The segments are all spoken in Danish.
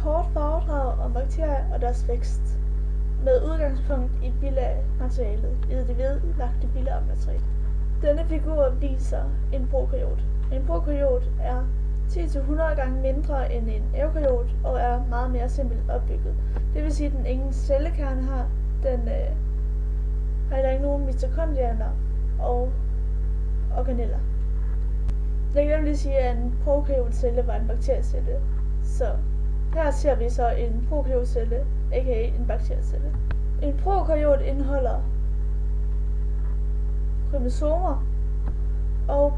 kort foredrag om bakterier og deres vækst, med udgangspunkt i bilagmaterialet i det vedlagte bilagmateriale. Denne figur viser en prokaryot. En prokaryot er 10-100 gange mindre end en eukaryot og er meget mere simpelt opbygget. Det vil sige, at den ingen cellekerne har. Den har heller ikke nogen mitokondrier og organeller. Jeg kan lige sige, at en prokaryotcelle var en bakteriecelle. Så her ser vi så en prokaryotcelle, aka en bakteriecelle. En prokaryot indeholder kromosomer og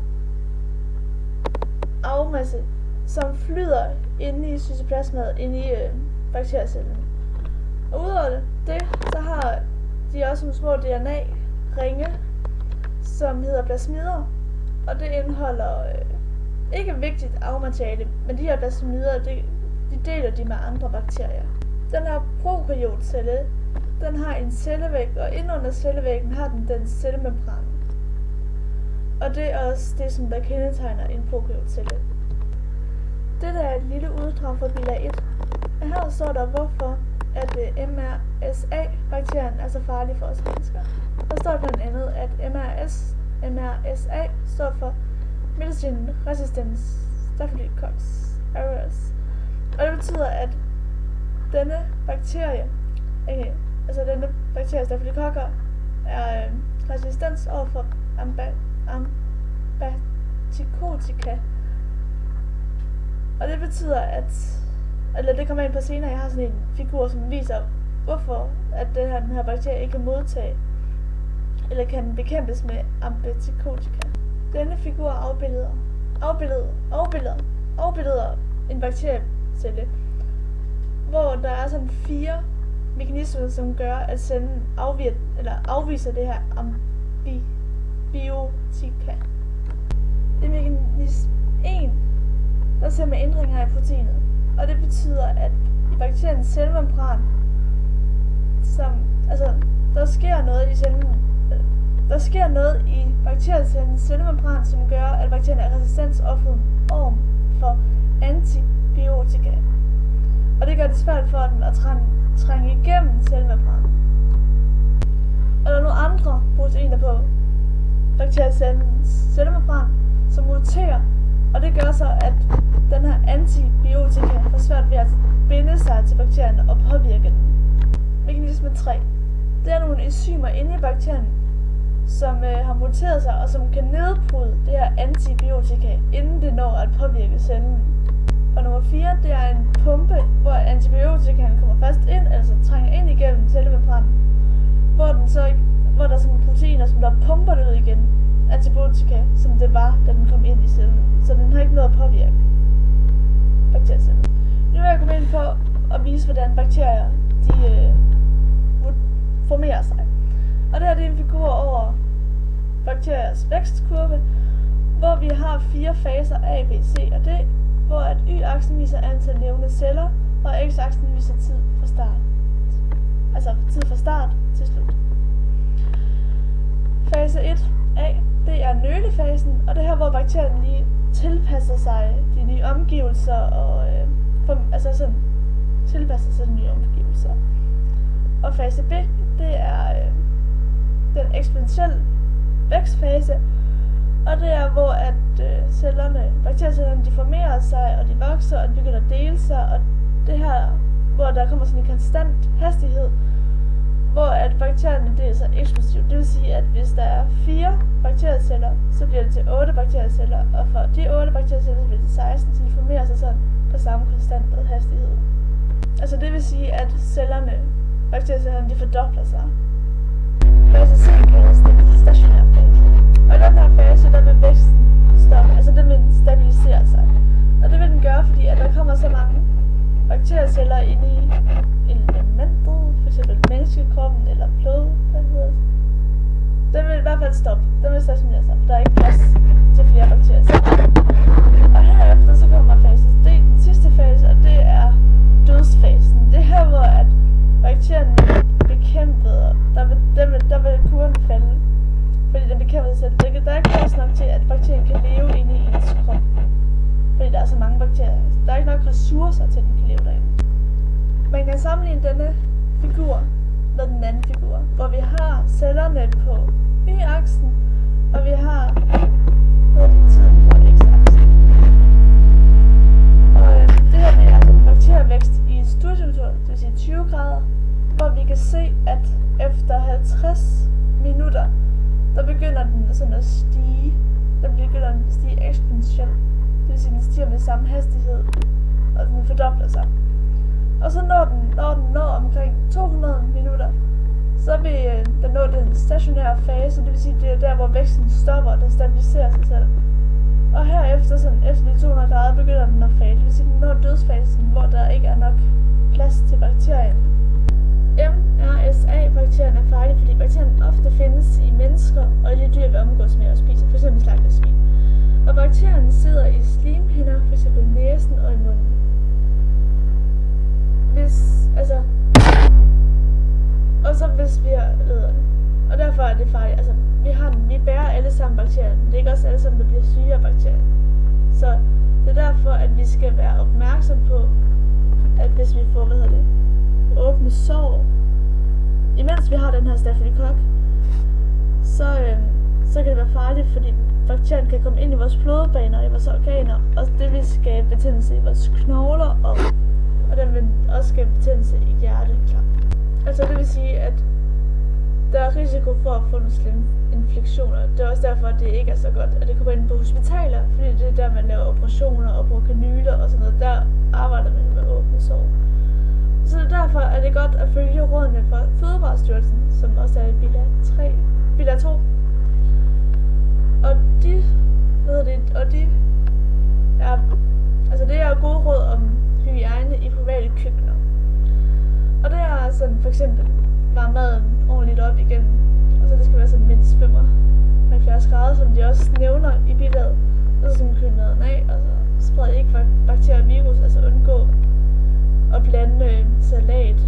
arvemasse, som flyder inde i cytoplasmaet, inde i bakteriecellen. Og udover det, så har de også nogle små DNA-ringe, som hedder plasmider, og det indeholder ikke vigtigt arvemateriale, men de her plasmider, de deler de med andre bakterier. Den her prokaryotcelle, den har en cellevæg, og inde under cellevæggen har den cellemembran. Og det er også det, som der kendetegner en prokaryotcelle. Dette er et lille uddrag fra bilag 1. Og her står der, hvorfor at MRSA-bakterien er så farlig for os mennesker. Der står blandt andet, at MRSA står for Medicine Resistant Staphylococcus aureus. Og det betyder, at denne bakterie, denne bakterie Staphylococcus, er resistens overfor antibiotika. Og det betyder, eller det kommer ind på senere, jeg har sådan en figur, som viser, hvorfor at den her bakterie ikke kan modtage, eller kan bekæmpes med antibiotika. Denne figur afbilleder en bakteriecelle, hvor der er sådan 4 mekanismer, som gør, at cellen afviser det her antibiotika. I mekanisme 1, der ser man ændringer i proteinet, og det betyder, at i bakteriens cellemembran, der sker noget i bakteriecellens cellemembran, som gør, at bakterien er resistent over for antibiotika. Og det gør det svært for den at trænge igennem cellemembranen. Og der er nogle andre proteiner på bakteriecellens cellemembran, som muterer, og det gør så, at den her antibiotika får svært ved at binde sig til bakterien og påvirke den. Mekanisme 3. Det er nogle enzymer inde i bakterien, som har muteret sig, og som kan nedbryde det her antibiotika, inden det når at påvirke cellen. Og nummer 4, det er en pumpe, hvor antibiotikaen kommer først ind, altså trænger ind igennem cellemembranen, hvor der er sådan proteiner, som der pumper det ud igen, antibiotika, som det var, da den kom ind i cellen. Så den har ikke noget at påvirke bakteriecellen. Nu vil jeg komme ind på at vise, hvordan bakterier formerer sig. Og det her det er en figur over bakteriers vækstkurve, hvor vi har 4 faser A, B, C og D, hvor at Y-aksen viser antal levende celler, og X-aksen viser tid fra start. Altså tid fra start til slut. Fase 1A, det er nølefasen, og det her, hvor bakterien lige tilpasser sig de nye omgivelser, og tilpasser sig de nye omgivelser. Og fase B, det er den eksponentielle vækstfase, og det er, hvor at bakteriecellerne de formerer sig, og de vokser, og de begynder at dele sig, og det her, hvor der kommer sådan en konstant hastighed, hvor at bakterierne deler sig eksplosivt. Det vil sige, at hvis der er 4 bakterieceller, så bliver det til 8 bakterieceller, og for de 8 bakterieceller, så bliver det til 16, så de formerer sig sådan på samme konstante hastighed. Altså det vil sige, at bakteriecellerne de fordobler sig. Fase C kaldes det stationær fase. Og i den her fase, der vil væksten stoppe, altså den vil stabilisere sig. Og det vil den gøre, fordi at der kommer så mange bakterieceller ind i elementet, f.eks. menneskekroppen eller blod, den vil i hvert fald stoppe, den vil stationere sig, for der er ikke plads til flere bakterieceller. Og herefter så kommer fase D, den sidste fase, og det er dødsfasen. Det er her, hvor at bakterien bliver bekæmpet, og der vil kurven falde, fordi den bekæmper sig selv. Der er ikke plads nok til, at bakterien kan leve inde i ens krop, fordi fordi der er så mange bakterier. Der er ikke nok ressourcer til, at den kan leve derinde. Man kan sammenligne denne figur med den anden figur, hvor vi har cellerne på y-aksen, og vi har tiden på x-aksen. Og det her det er altså en bakterievækst i stuetemperatur, det vil sige 20 grader, hvor vi kan se, at efter 50 minutter, der begynder den sådan at stige. Der begynder den at stige eksponentielt. Det vil sige, at den stiger med samme hastighed, og den fordobler sig. Og så når den når omkring 200 minutter, så vil den nå den stationære fase, det vil sige, det er der, hvor væksten stopper, og den stabiliserer sig selv. Og herefter, efter de 200 grader, begynder den at falde. Det vil sige, den når dødsfasen, hvor der ikke er nok plads til bakterien. MRSA-bakterien er farlig, fordi bakterien ofte findes i mennesker og i de dyr, vi omgås med og spiser, f.eks. slagtersvin. Og bakterien sidder i slimhinder, f.eks. næsen og i munden. Hvis vi har lederne. Og derfor er det farligt. Altså, vi bærer alle sammen bakterien. Det er ikke også alle sammen, der bliver syge af bakterien. Så det er derfor, at vi skal være opmærksom på, at hvis vi får, åbne sår, imens vi har den her stafylokok, så kan det være farligt, fordi bakterien kan komme ind i vores blodbaner, i vores organer, og det vil skabe betændelse i vores knogler, og den vil også skabe betændelse i hjertet. Altså det vil sige, at der er risiko for at få nogle slemme infektioner. Det er også derfor, at det ikke er så godt, at det kommer ind på hospitaler, fordi det er der, man laver operationer og bruger kanyler og sådan noget. Der arbejder man med åbne sår. Så derfor er det godt at følge rådene fra Fødevarestyrelsen, som også er i bilag 2. Og det er gode råd om hygiejne i private køkkener. Og det er sådan for eksempel varme maden ordentligt op igen, og så det skal være sådan mindst 75 grader, som de også nævner i bilaget. Og så skal man køle maden af, og så spreder ikke bakterier og virus, altså undgå at blande salat